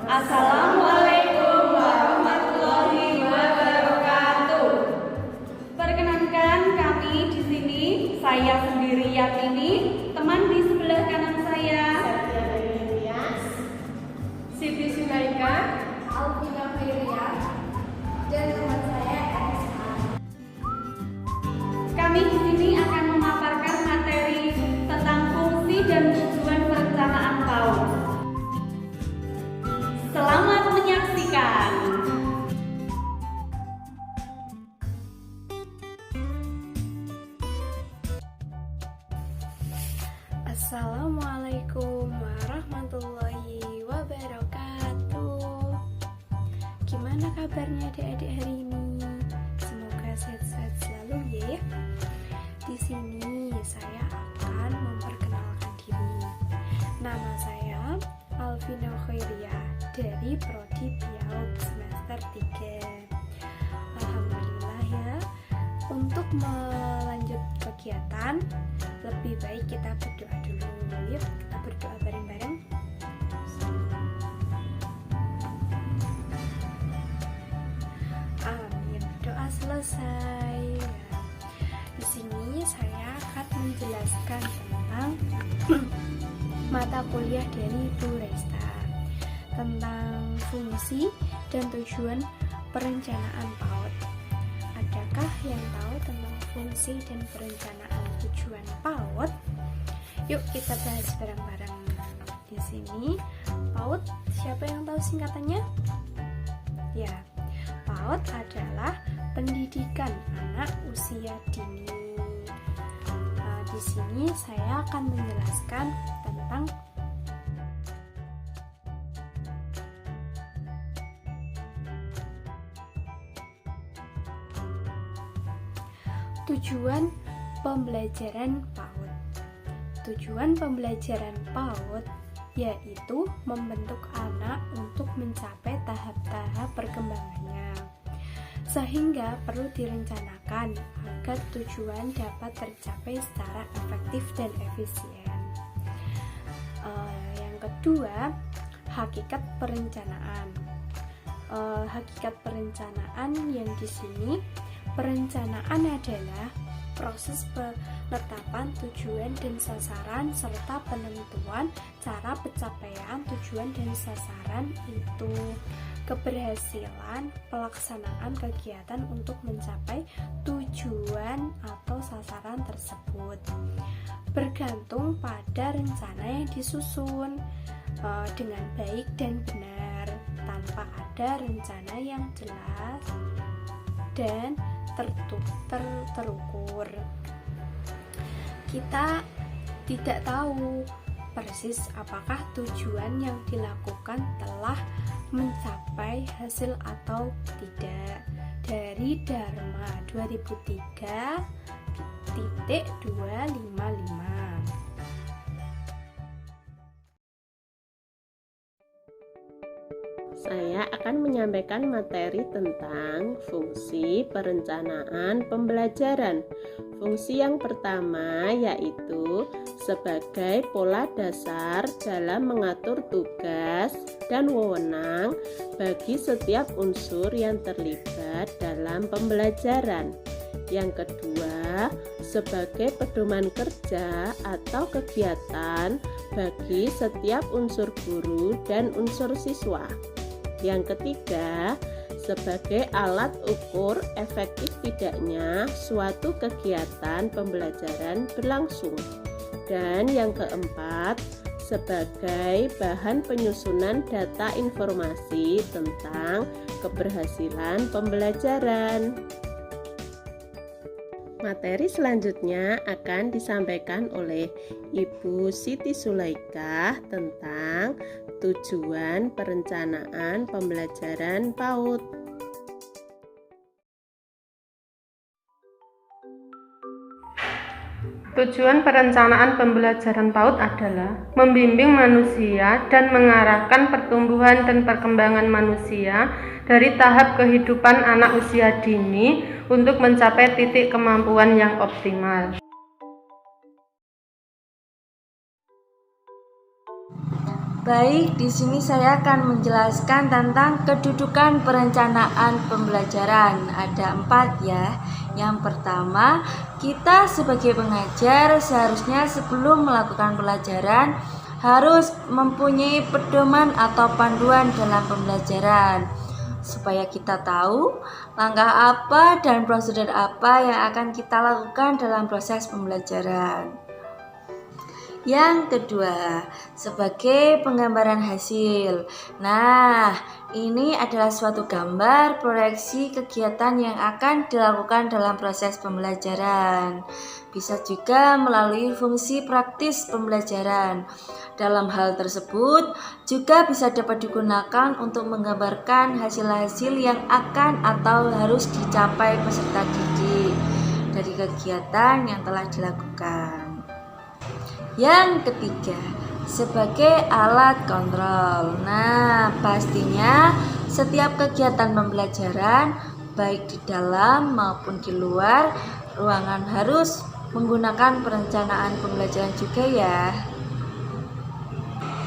Assalamualaikum warahmatullahi wabarakatuh. Perkenankan kami di sini, saya sendiri Yatini, teman di sebelah kanan saya Siti Sunaika, Alvina Firia, dan teman saya Elsa. Kami di sini akan memaparkan materi tentang fungsi dan tujuan perencanaan PAUD. Selamat menyaksikan. Assalamualaikum warahmatullahi wabarakatuh. Gimana kabarnya adik-adik hari ini? Semoga sehat-sehat selalu ya. Di sini saya akan memperkenalkan diri. Nama saya Alvina Firia dari Prodi PIAUD semester 3. Alhamdulillah ya. Untuk melanjut kegiatan, lebih baik kita berdoa dulu. Yuk, kita berdoa bareng-bareng. Amin. Doa selesai. Di sini saya akan menjelaskan tentang mata kuliah dari Bu Resta tentang fungsi dan tujuan perencanaan PAUD. Adakah yang tahu tentang fungsi dan perencanaan tujuan PAUD? Yuk kita bahas bareng-bareng. Di sini PAUD, siapa yang tahu singkatannya? Ya, PAUD adalah pendidikan anak usia dini. Di sini saya akan menjelaskan tentang tujuan pembelajaran PAUD. Tujuan pembelajaran PAUD yaitu membentuk anak untuk mencapai tahap-tahap perkembangannya, sehingga perlu direncanakan agar tujuan dapat tercapai secara efektif dan efisien. Yang kedua, hakikat perencanaan. Hakikat perencanaan yang di sini, perencanaan adalah proses penetapan tujuan dan sasaran serta penentuan cara pencapaian tujuan dan sasaran itu. Keberhasilan pelaksanaan kegiatan untuk mencapai tujuan atau sasaran tersebut bergantung pada rencana yang disusun dengan baik dan benar. Tanpa ada rencana yang jelas dan terukur, kita tidak tahu persis apakah tujuan yang dilakukan telah mencapai hasil atau tidak. Dari Dharma 2003.255. saya akan menyampaikan materi tentang fungsi perencanaan pembelajaran. Fungsi yang pertama yaitu sebagai pola dasar dalam mengatur tugas dan wewenang bagi setiap unsur yang terlibat dalam pembelajaran. Yang kedua, sebagai pedoman kerja atau kegiatan bagi setiap unsur guru dan unsur siswa. Yang ketiga, sebagai alat ukur efektif tidaknya suatu kegiatan pembelajaran berlangsung. Dan yang keempat, sebagai bahan penyusunan data informasi tentang keberhasilan pembelajaran. Materi selanjutnya akan disampaikan oleh Ibu Siti Sulaika tentang tujuan perencanaan pembelajaran PAUD. Tujuan perencanaan pembelajaran PAUD adalah membimbing manusia dan mengarahkan pertumbuhan dan perkembangan manusia dari tahap kehidupan anak usia dini untuk mencapai titik kemampuan yang optimal. Baik, di sini saya akan menjelaskan tentang kedudukan perencanaan pembelajaran. Ada 4 ya. Yang pertama, kita sebagai pengajar seharusnya sebelum melakukan pelajaran harus mempunyai pedoman atau panduan dalam pembelajaran, supaya kita tahu langkah apa dan prosedur apa yang akan kita lakukan dalam proses pembelajaran. Yang kedua, sebagai penggambaran hasil. Nah, ini adalah suatu gambar proyeksi kegiatan yang akan dilakukan dalam proses pembelajaran. Bisa juga melalui fungsi praktis pembelajaran. Dalam hal tersebut, juga bisa dapat digunakan untuk menggambarkan hasil-hasil yang akan atau harus dicapai peserta didik dari kegiatan yang telah dilakukan. Yang ketiga, sebagai alat kontrol. Nah, pastinya setiap kegiatan pembelajaran, baik di dalam maupun di luar ruangan, harus menggunakan perencanaan pembelajaran juga ya.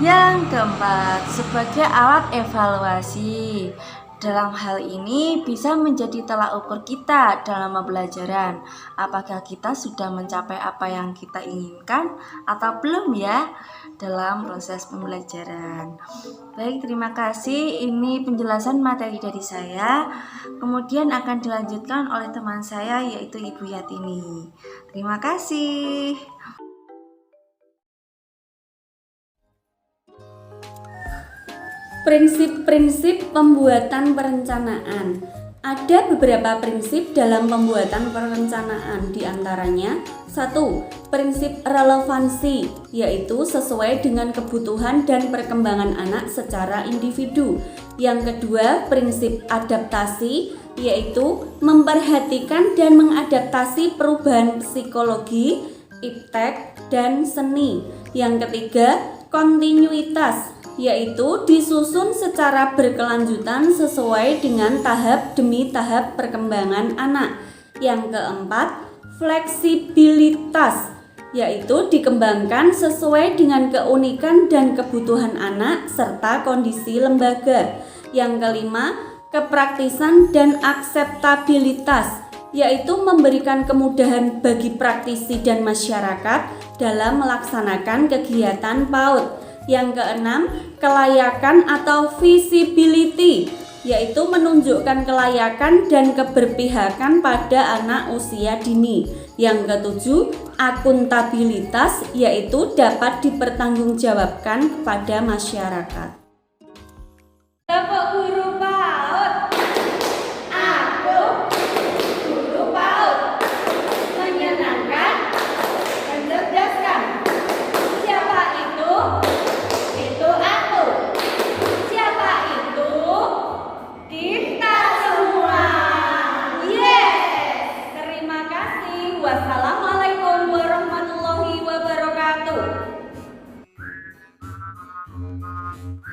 Yang keempat, sebagai alat evaluasi. Dalam hal ini bisa menjadi tolak ukur kita dalam pembelajaran. Apakah kita sudah mencapai apa yang kita inginkan atau belum ya dalam proses pembelajaran. Baik, terima kasih. Ini penjelasan materi dari saya. Kemudian akan dilanjutkan oleh teman saya yaitu Ibu Yatini. Terima kasih. Prinsip-prinsip pembuatan perencanaan. Ada beberapa prinsip dalam pembuatan perencanaan, diantaranya 1. Prinsip relevansi, yaitu sesuai dengan kebutuhan dan perkembangan anak secara individu. Yang kedua, prinsip adaptasi, yaitu memperhatikan dan mengadaptasi perubahan psikologi, iptek, dan seni. Yang ketiga, kontinuitas, yaitu disusun secara berkelanjutan sesuai dengan tahap demi tahap perkembangan anak. Yang keempat, fleksibilitas, yaitu dikembangkan sesuai dengan keunikan dan kebutuhan anak serta kondisi lembaga. Yang kelima, kepraktisan dan akseptabilitas, yaitu memberikan kemudahan bagi praktisi dan masyarakat dalam melaksanakan kegiatan PAUD. Yang keenam, kelayakan atau visibility, yaitu menunjukkan kelayakan dan keberpihakan pada anak usia dini. Yang ketujuh, akuntabilitas, yaitu dapat dipertanggungjawabkan kepada masyarakat.